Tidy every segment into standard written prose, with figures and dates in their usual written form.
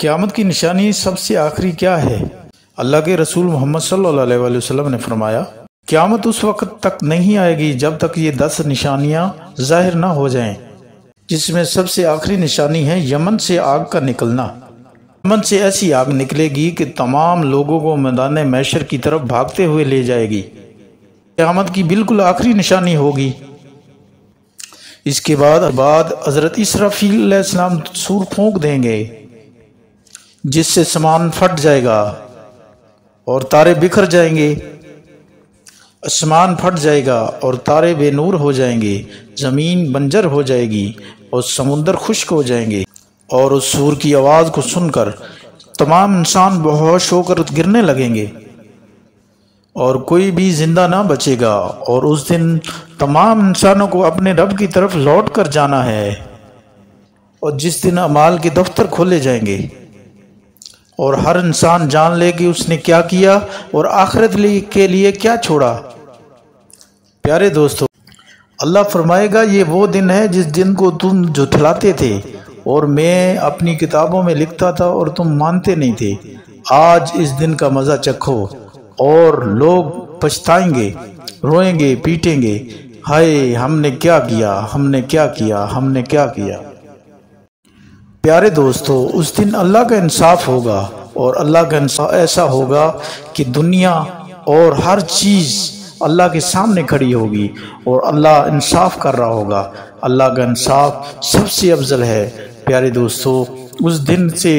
قیامت کی نشانی سب سے آخری کیا ہے؟ اللہ کے رسول محمد صلی اللہ علیہ وسلم نے فرمایا، قیامت اس وقت تک نہیں آئے گی جب تک یہ 10 نشانیاں ظاہر نہ ہو جائیں، جس میں سب سے آخری نشانی ہے یمن سے آگ کا نکلنا۔ یمن سے ایسی آگ نکلے گی کہ تمام لوگوں کو میدان محشر کی طرف بھاگتے ہوئے لے جائے گی۔ قیامت کی بالکل آخری نشانی ہوگی۔ اس کے بعد حضرت اسرافیل علیہ السلام سور پھونک دیں گے، جس سے سامان پھٹ جائے گا اور تارے بکھر جائیں گے، آسمان پھٹ جائے گا اور تارے بے نور ہو جائیں گے، زمین بنجر ہو جائے گی اور سمندر خشک ہو جائیں گے، اور اس سور کی آواز کو سن کر تمام انسان بے ہوش ہو کر گرنے لگیں گے اور کوئی بھی زندہ نہ بچے گا، اور اس دن تمام انسانوں کو اپنے رب کی طرف لوٹ کر جانا ہے، اور جس دن اعمال کے دفتر کھولے جائیں گے اور ہر انسان جان لے کہ اس نے کیا کیا اور آخرت کے لیے کیا چھوڑا۔ پیارے دوستو، اللہ فرمائے گا یہ وہ دن ہے جس دن کو تم جھٹلاتے تھے اور میں اپنی کتابوں میں لکھتا تھا اور تم مانتے نہیں تھے۔ آج اس دن کا مزہ چکھو، اور لوگ پچھتائیں گے، روئیں گے، پیٹیں گے، ہائے ہم نے کیا کیا، ہم نے کیا کیا، ہم نے کیا کیا۔ پیارے دوستو، اس دن اللہ کا انصاف ہوگا، اور اللہ کا انصاف ایسا ہوگا کہ دنیا اور ہر چیز اللہ کے سامنے کھڑی ہوگی اور اللہ انصاف کر رہا ہوگا۔ اللہ کا انصاف سب سے افضل ہے۔ پیارے دوستو، اس دن سے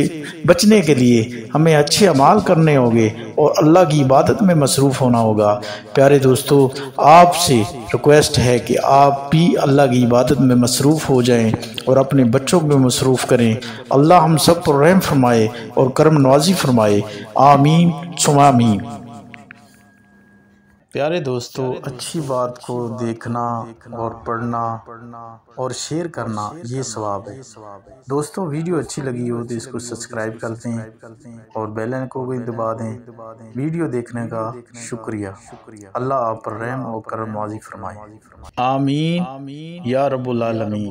بچنے کے لیے ہمیں اچھے اعمال کرنے ہوں گے اور اللہ کی عبادت میں مصروف ہونا ہوگا۔ پیارے دوستو، آپ سے ریکویسٹ ہے کہ آپ بھی اللہ کی عبادت میں مصروف ہو جائیں اور اپنے بچوں کو مصروف کریں۔ اللہ ہم سب پر رحم فرمائے اور کرم نوازی فرمائے، آمین ثم آمین۔ پیارے دوستو، اچھی بات کو دیکھنا اور پڑھنا اور شیئر کرنا یہ ثواب ہے۔ دوستو، ویڈیو اچھی لگی ہو تو اس کو سبسکرائب کر دیں اور بیل آئیکن کو بھی دبا دیں۔ ویڈیو دیکھنے کا شکریہ۔ اللہ آپ پر رحم اور کرم نوازی فرمائے، آمین یا رب العالمین۔